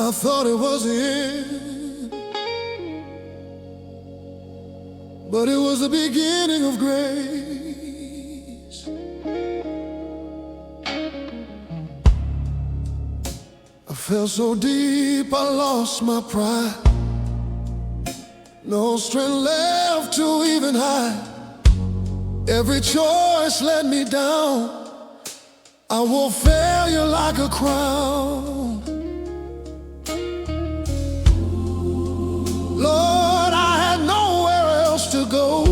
I thought it was the end, but it was the beginning of grace. I fell so deep I lost my pride. No strength left to even hide. Every choice let me down. I wore failure like a crown. Lord, I had nowhere else to go,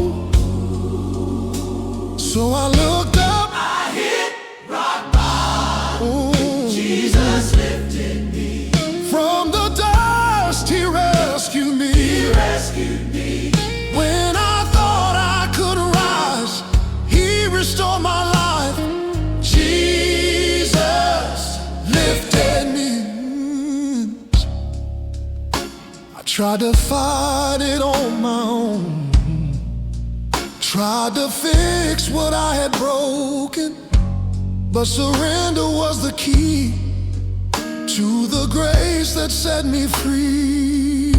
so I looked up. I hit rock bottom. Jesus lifted me From the dust, He rescued me. He rescued me. When I thought I couldn't rise, He restored my life. Jesus lifted me. I tried to fight it on my own, tried to fix what I had broken, but surrender was the key to the grace that set me free.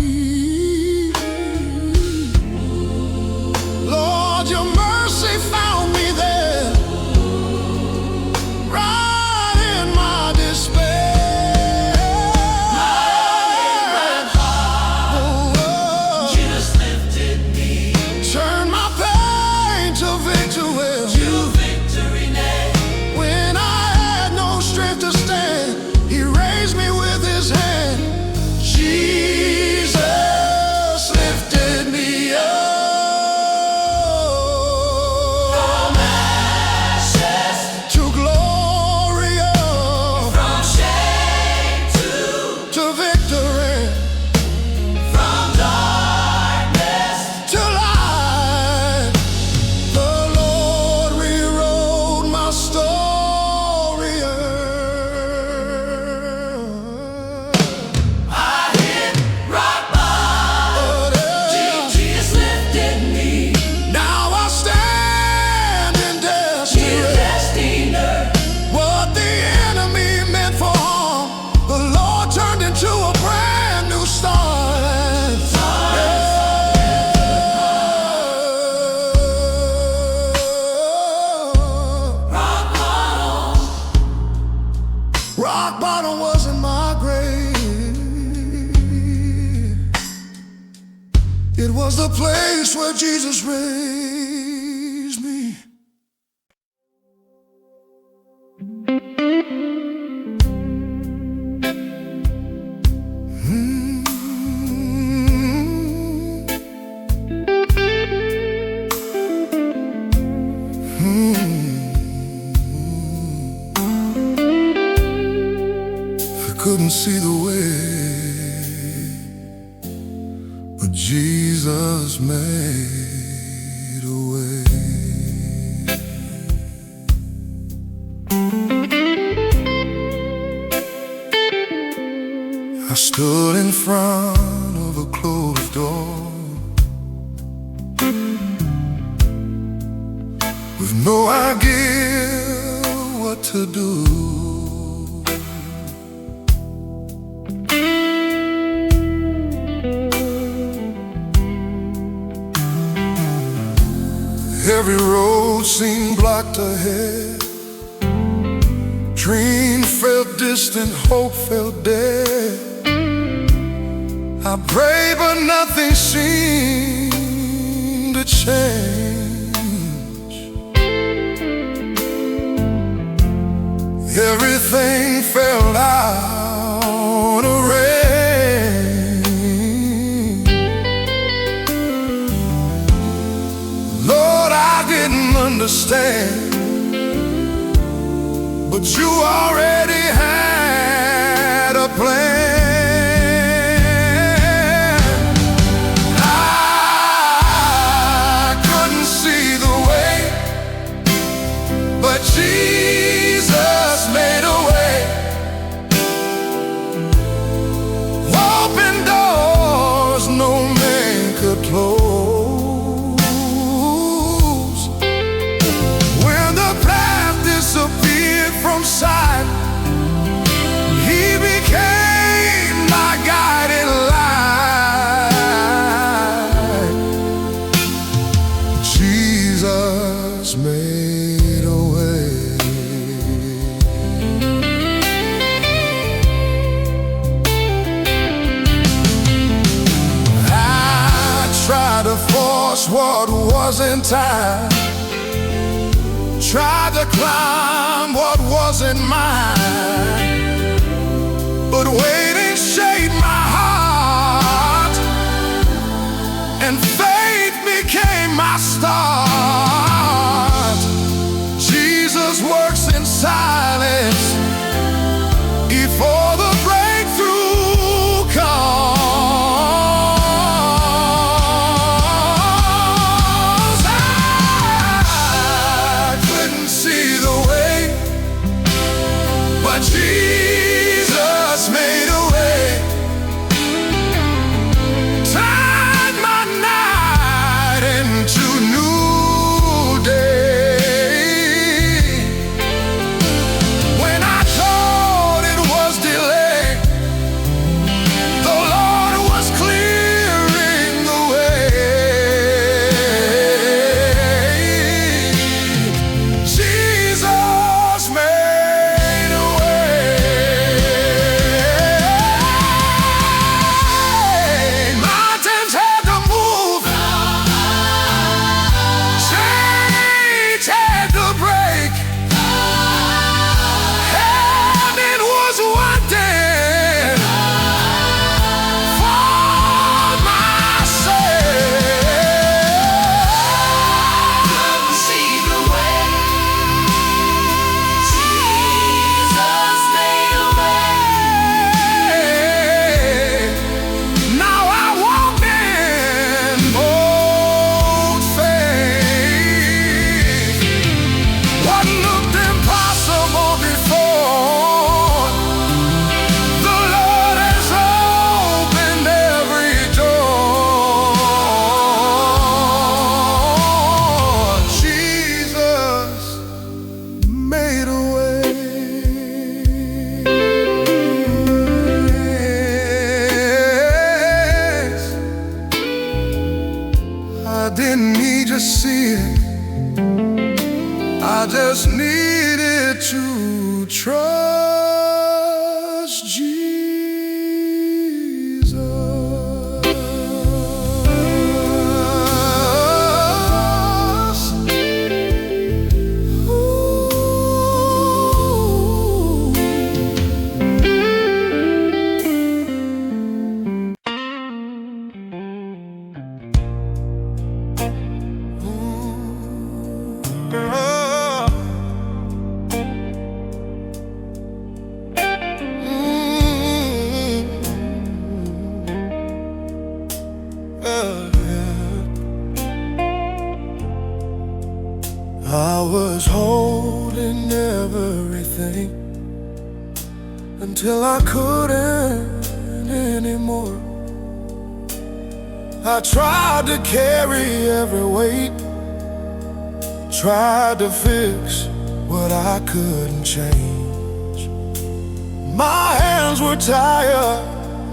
Lord, your mercy found me there, right in my despair. Jesus lifted me Turn my pain to victory. to victory name. When I had no strength to stand, He raised me with His hand. Jesus lifted me up. From ashes, To glory, from shame to victory, from darkness. to light. The Lord rewrote my story. I hit rock bottom. Jesus lifted me. Now I stand in In destiny. destined earth. What the enemy meant for harm, the Lord turned into a brand new start. Rock bottom. Rock bottom wasn't my grave. It was the place where Jesus raised me. I couldn't see the way, but Jesus made a way. I stood in front of a closed door, with no idea what to do. Every road seemed blocked ahead. Dream felt distant, hope felt dead. I prayed, but nothing seemed to change. Everything fell out of range. Lord, I didn't understand, but you already had a plan. I couldn't see the way, but Jesus made a way. Open doors no man could close. When the path disappeared from sight, He became lost what wasn't time, tried to climb what wasn't mine, but waiting shaped my heart, and faith became my start. Jesus works in silence before the breakthrough comes. I couldn't see the way, but Jesus made a way. Turned my night into new day. When I thought it was delay, the Lord was clearing the way. Jesus made a way. Mountains had to move, chains had to break. Heaven was wanting for my sake. Couldn't see the way. Jesus made a way. Now I walk in bold faith. What looked impossible before, the Lord has opened every door. Jesus made a way. I didn't need to see it, I just needed to trust Jesus. I was holding everything until I couldn't anymore. I tried to carry every weight, tried to fix what I couldn't change. My hands were tired,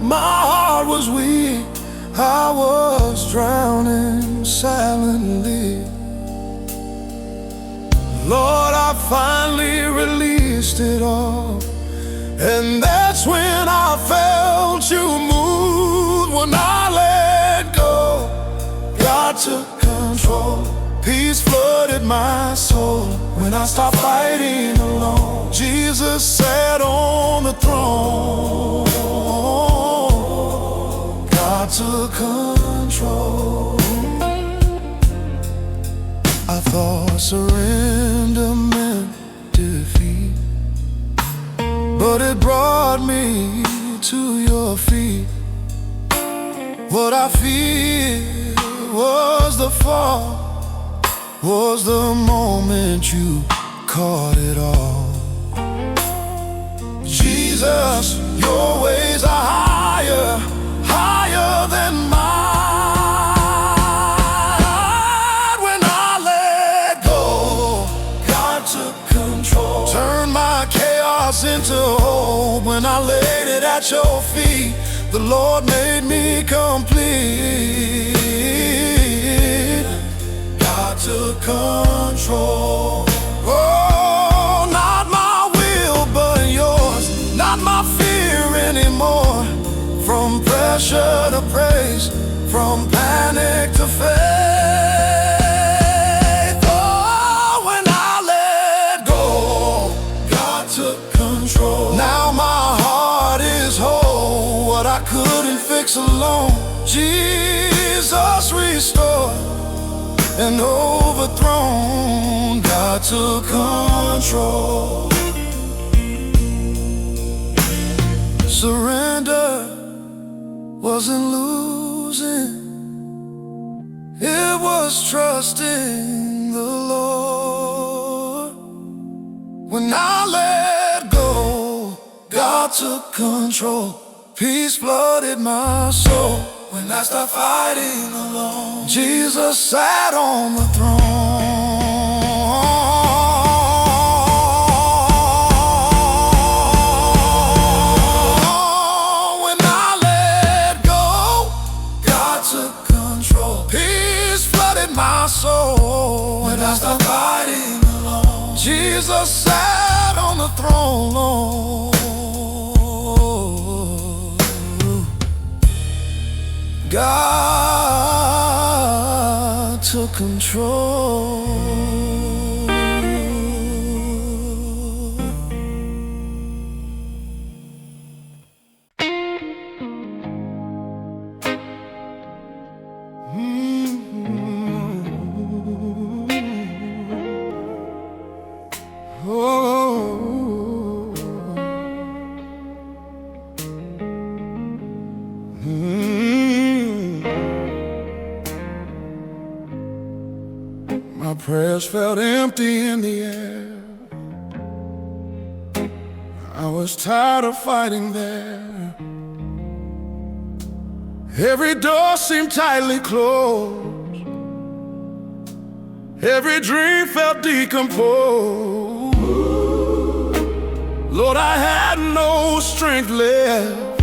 my heart was weak, I was drowning silently. Lord, I finally released it all, and that's when I felt you move. When I let go, God took control. Peace flooded my soul when I stopped fighting alone. Jesus sat on the throne. God took control. I thought surrender meant defeat, but it brought me to your feet. What I feared was the fall, was the moment you caught it all. Jesus, your ways are higher, higher than mine. When I let go, God took control. Turned my chaos into hope. When I laid it at your feet, the Lord made me complete. God took control. Oh, not my will, but yours. Not my fear anymore. From pressure to praise, from panic to faith. Jesus restored and overthrown. God took control. Surrender wasn't losing, it was trusting the Lord. When I let go, God took control. Peace flooded my soul. When I stopped fighting alone, Jesus sat on the throne. When I let go, God took control. Peace flooded my soul. When I stopped fighting alone, Jesus sat on the throne. God took control. My prayers felt empty in the air. I was tired of fighting there. Every door seemed tightly closed. Every dream felt decomposed. Lord, I had no strength left,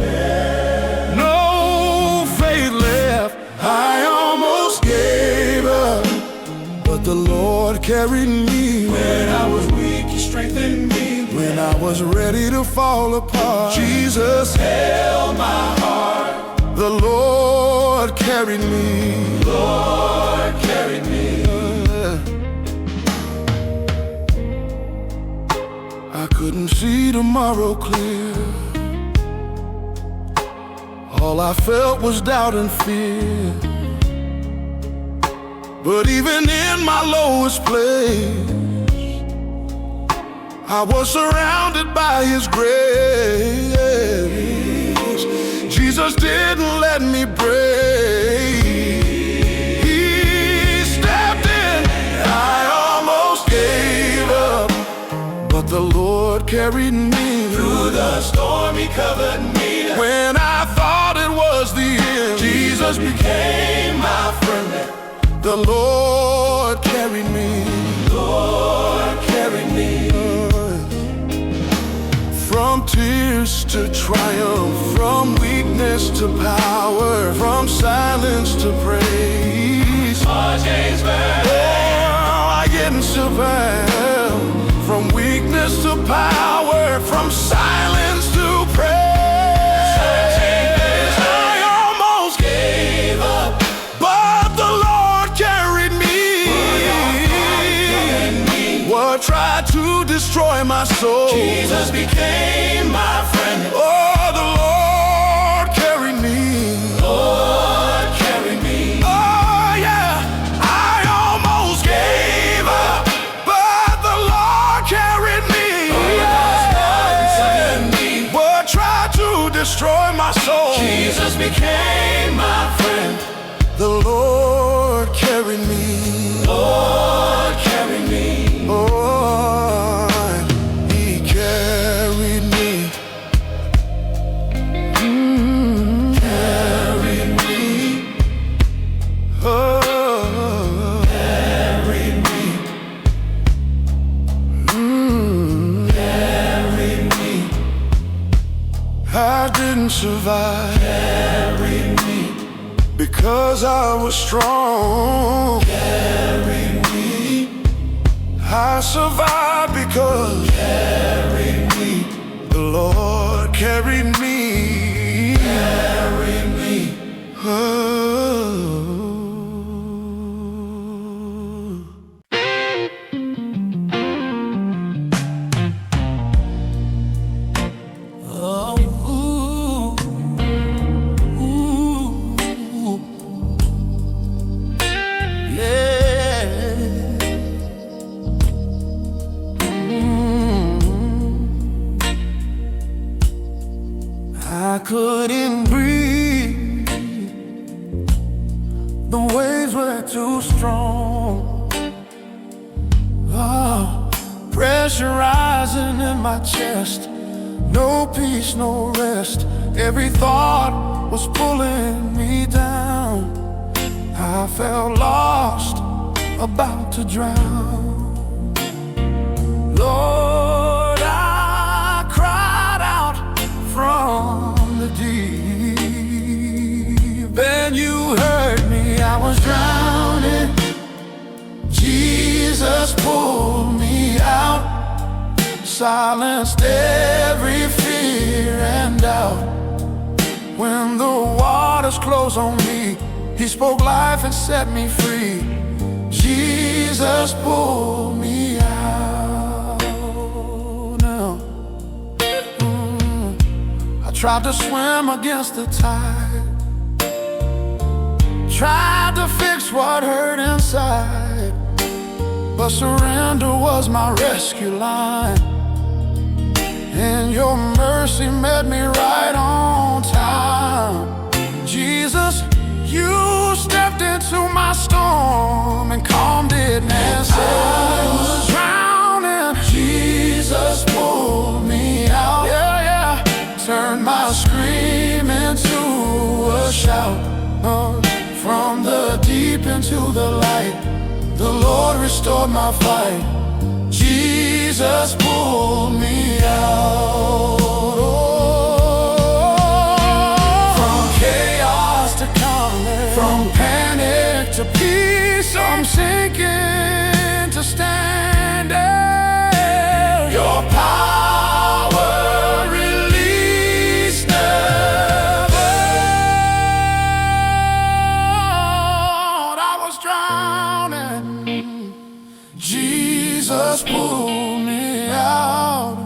no faith left. I almost gave up, but the Lord carried me. When I was weak, He strengthened me. When I was ready to fall apart, Jesus held my heart. The Lord carried me. Lord carried me. I couldn't see tomorrow clear. All I felt was doubt and fear. But even in my lowest place, I was surrounded by His grace. Jesus didn't let me break. He stepped in. I almost gave up, but the Lord carried me. Through the storm He covered me. When I thought it was the end, Jesus became my friend. The Lord carried me. Lord carried me. From tears to triumph, from weakness to power, from silence to praise. Oh, I didn't survive. From weakness to power, from silence to praise. Tried to destroy my soul, Jesus became my friend. Oh, the Lord carried me. Lord carried me. Oh yeah, I almost gave up, but the Lord carried me. Oh, what tried to destroy my soul, Jesus became my friend. The Lord carried me. Lord carried me. Lord, He carried me. Carried me. Oh, carried me. Carried me. I didn't survive. Carried me. Because I was strong. Carried me. I survived because He carried me. The Lord carried me. Carried me. Oh. Oh, ooh, ooh, ooh. pressure rising in my chest. No peace, no rest. Every thought was pulling me down. I felt lost, about to drown. Lord, I cried out from the deep, and you heard me. I was drowning. Jesus pulled me out, silenced every fear and doubt. When the waters closed on me, He spoke life and set me free. Jesus pulled me out. Now, I tried to swim against the tide, tried to fix what hurt inside, but surrender was my rescue line. And your mercy met me right on time. Jesus, you stepped into my storm and calmed it and said, I was drowning. Jesus pulled me out. Yeah, yeah. Turned my scream into a shout. From the deep into the light, the Lord restored my fight. Jesus pulled me out. From chaos to calmness, from panic to peace, I'm sinking to standing. Your power released never. I was drowning. Jesus pulled me out.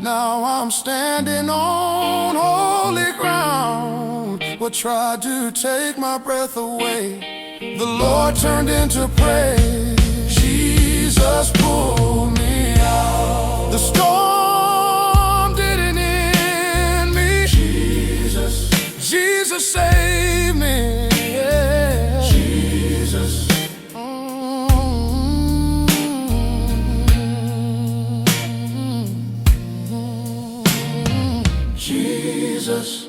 Now I'm standing on holy ground. What tried to take my breath away, the Lord turned into praise. Jesus pulled me out. The storm didn't end me. Jesus saved me. Yeah. Jesus. Jesus.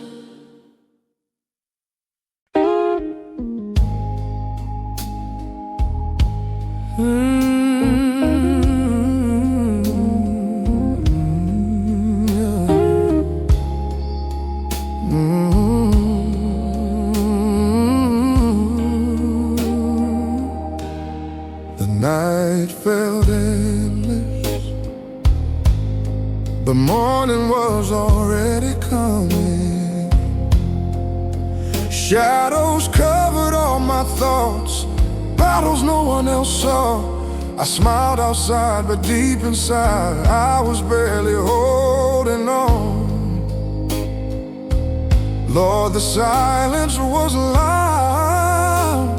The night felt endless. The morning was already coming. Shadows covered all my thoughts, battles no one else saw. I smiled outside, but deep inside I was barely holding on. Lord, the silence was loud,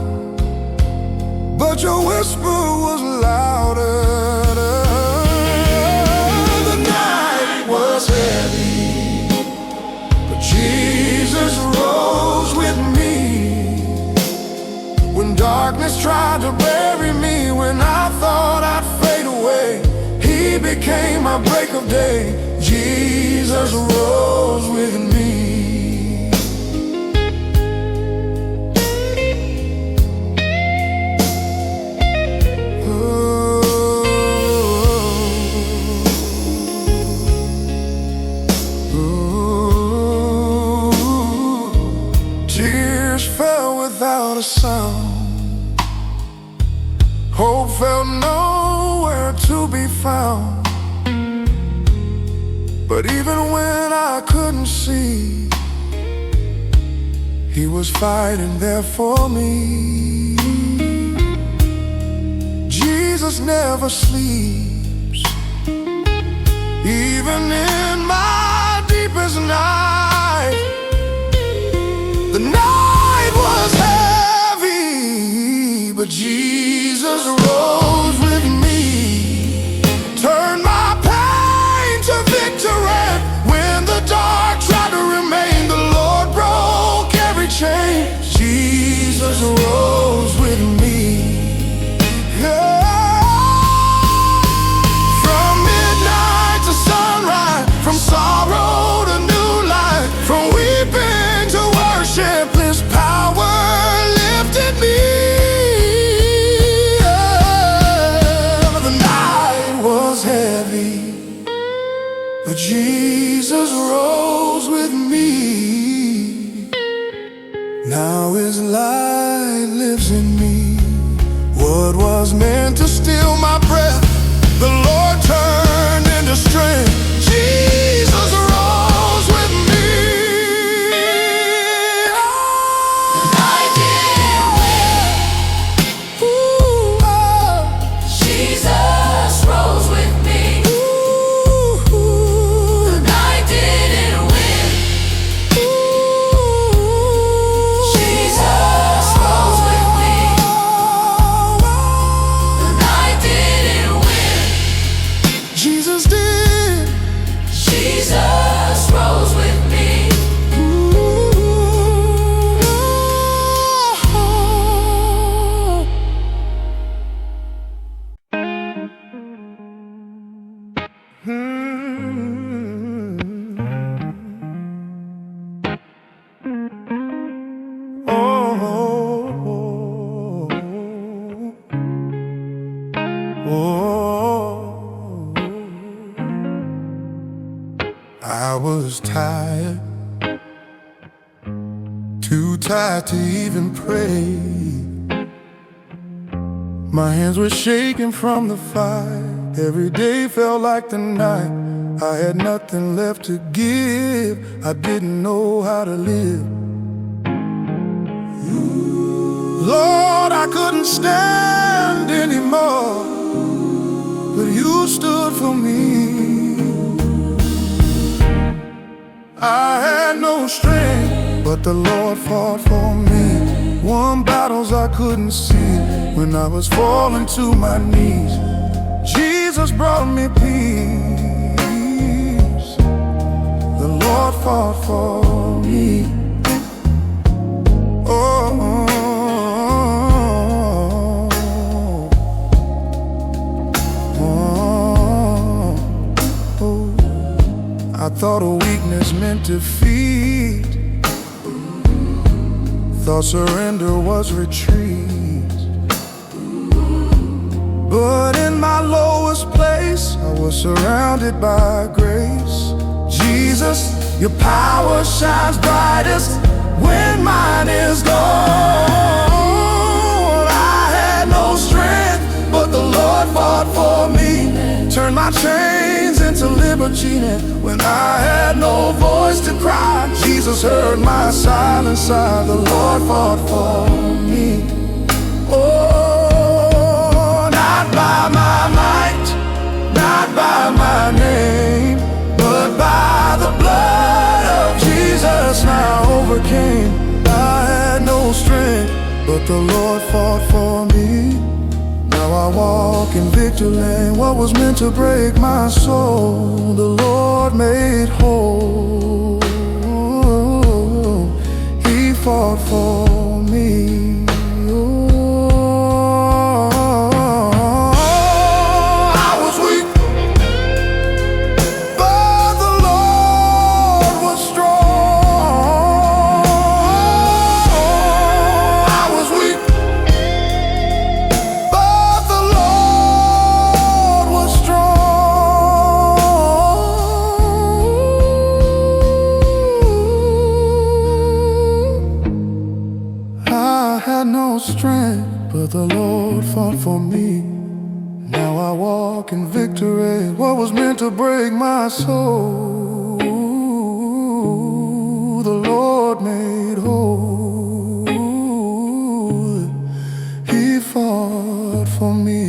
but your whisper was louder. The night was heavy, but Jesus rose with me. When darkness tried to bury me, when I thought I'd fade away, He became my break of day. Jesus rose with me. Tears fell without a sound. Hope felt nowhere to be found. But even when I couldn't see, He was fighting there for me. Jesus never sleeps, even in my deepest night. The night was heavy, but Jesus rose with me. Turned my pain to victory. When the dark tried to remain, the Lord broke every chain. Jesus rose with me. Yeah. From was meant to steal my breath, the Lord turned into strength. Jesus rose with me. I didn't win. Ooh, oh. Jesus rose with me. Ooh, And I didn't win. Jesus rose with me. And I didn't win. Jesus did. Jesus rose with me. I was tired, too tired to even pray. My hands were shaking from the fire. Every day felt like the night. I had nothing left to give. I didn't know how to live. Lord, I couldn't stand anymore, but you stood for me. I had no strength, but the Lord fought for me. Won battles I couldn't see when I was falling to my knees. Jesus brought me peace. The Lord fought for me. Oh, I thought a weakness meant defeat, thought surrender was retreat. But in my lowest place, I was surrounded by grace. Jesus, your power shines brightest when mine is gone. I had no strength, but the Lord fought for me. Turned my chains into liberty. And when I had no voice to cry, Jesus heard my silent sigh. The Lord fought for me. Oh, not by my might, not by my name, but by the blood of Jesus I overcame. I had no strength, but the Lord fought for me. Now I walk in victory lane. What was meant to break my soul, the Lord made whole. He fought for me. I was weak, but the Lord was strong. I was weak, but the Lord was strong. I had no strength, but the Lord fought for me. Now I walk in victory. What was meant to break my soul, the Lord made whole. He fought for me.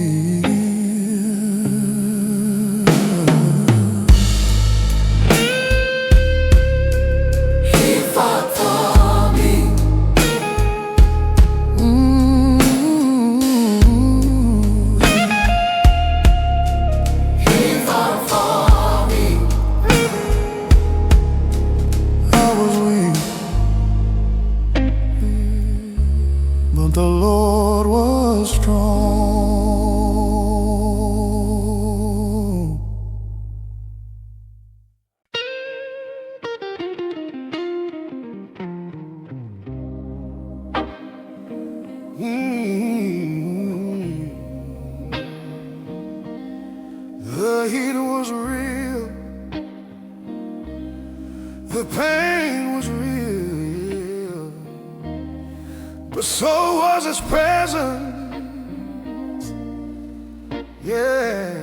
He fought for me. He fought for me. I was weak, but the Lord was strong. The heat was real, the pain was real, but so was His presence. Yeah.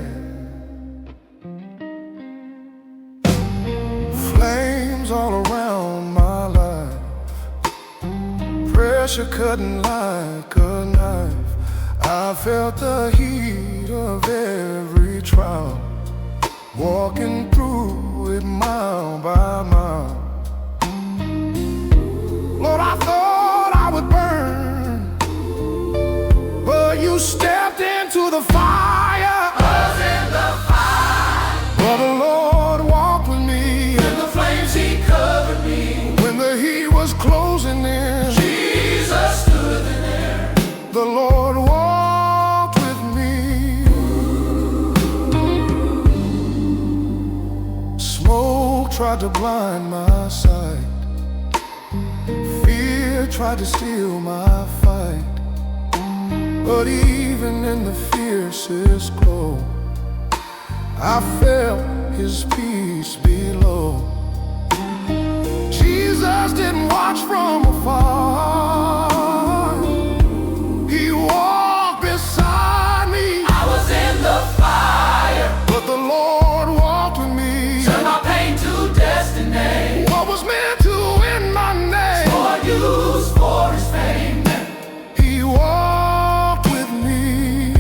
Flames all around my life, pressure cutting like a knife. I felt the heat of every trial, walking through it mile by mile. Lord, I thought I would burn, but you stepped into the fire. Was in the fire. But the Lord walked with me. In the flames he covered me. When the heat was closing in, Jesus stood in there. the Lord walked with me. Smoke tried to blind my sight, fear tried to steal my fight. But even in the fiercest glow, I felt his peace below. Jesus didn't watch from afar, he walked beside me. I was in the fire. But the Lord walked with me. Turned my pain to destiny. What was meant to end my name, Lord used for his fame. he walked with me.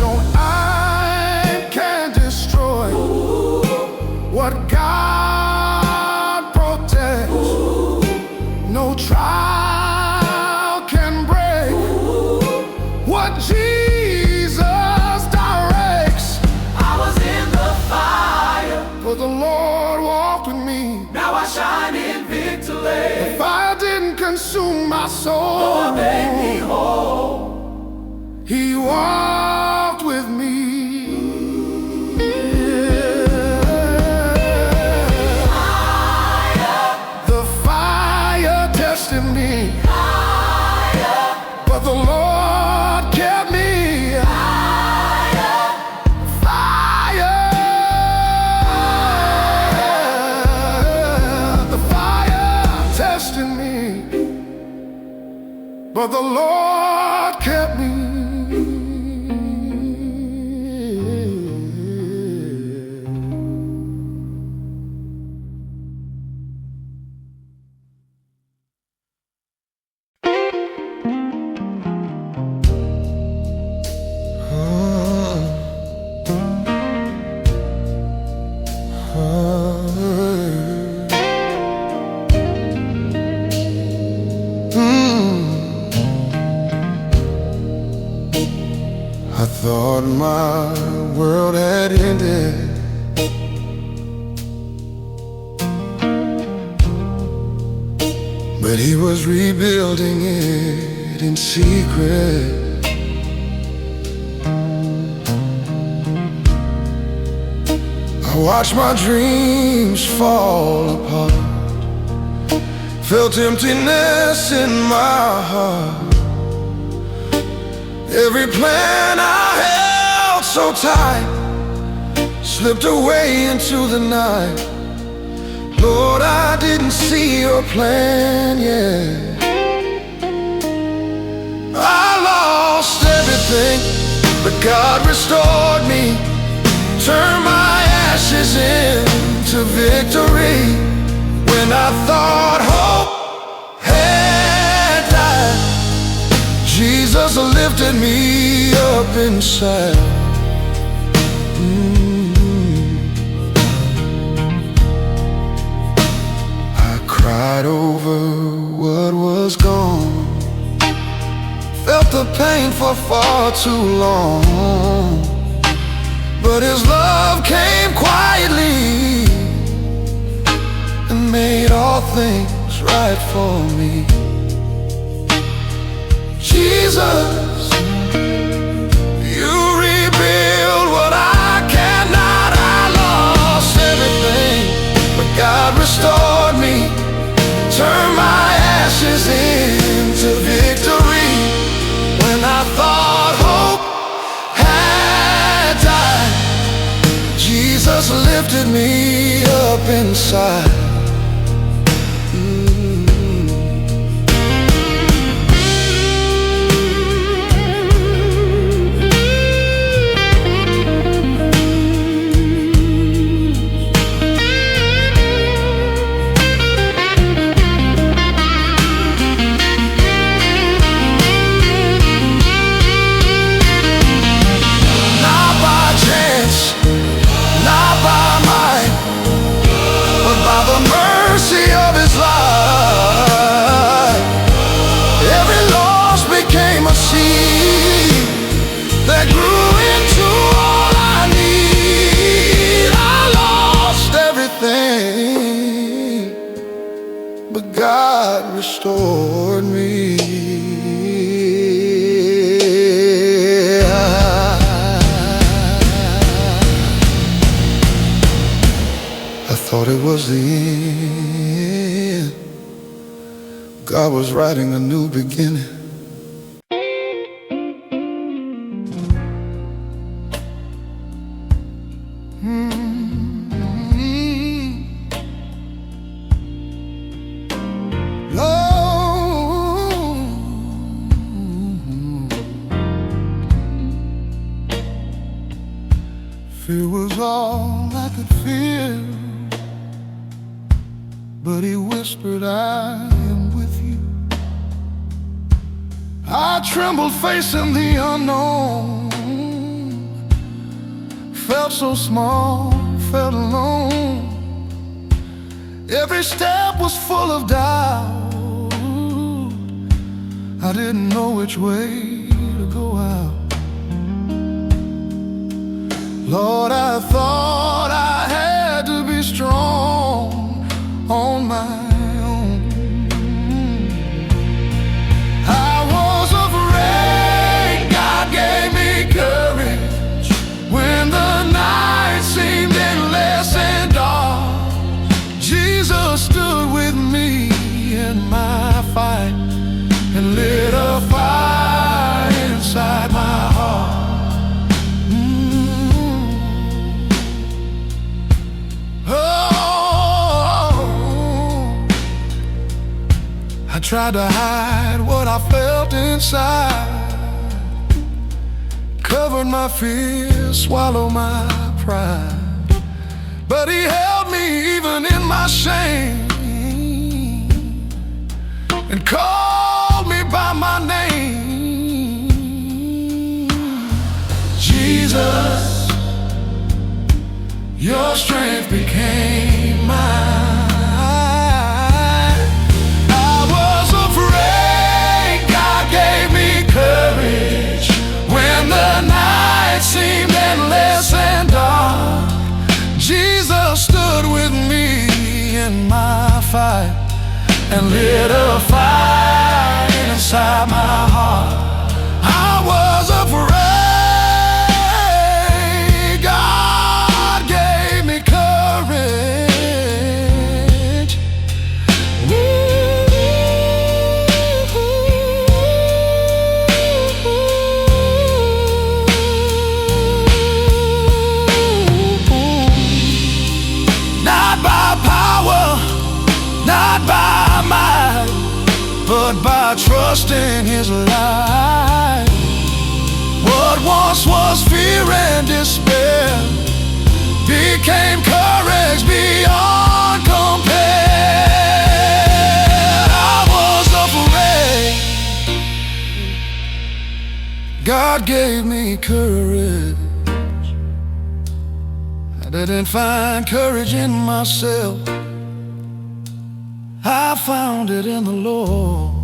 No eye can destroy what God protects. No trial can break what Jesus directs. I was in the fire. But the Lord walked with me. Now I shine in victory. Fire didn't consume my soul. Lord made me whole. He walked with me. The fire tested me, but the Lord kept me. The fire tested me, but the Lord kept me. I thought my world had ended, but he was rebuilding it in secret. I watched my dreams fall apart, felt emptiness in my heart. Every plan I held so tight slipped away into the night. Lord, I didn't see your plan yet. I lost everything, but God restored me, turned my ashes into victory. When I thought hope had died, Jesus lifted me up inside. I cried over what was gone, felt the pain for far too long, but his love came quietly and made all things right for me. Jesus, you rebuild what I cannot. I lost everything, but God restored me, turned my ashes into victory. When I thought hope had died, Jesus lifted me up inside. was the end. God was writing a new beginning. Fear was all I could feel, but he whispered, I am with you. I trembled facing the unknown, felt so small, felt alone. Every step was full of doubt. I didn't know which way to go out. Lord, I thought I had to be strong on my own. I was afraid. God gave me courage when the night seemed endless and dark. Jesus stood with me in my fight and lit a fire inside my heart. I tried to hide what I felt inside, covered my fears, swallowed my pride. But he held me even in my shame and called me by my name. Jesus, your strength became mine. Seemed endless and dark. Jesus stood with me in my fight and lit a fire inside my heart. I was afraid. God gave me courage. Not by might, but by trusting his light. What once was fear and despair became courage beyond compare. I was afraid. God gave me courage. I didn't find courage in myself, I found it in the Lord.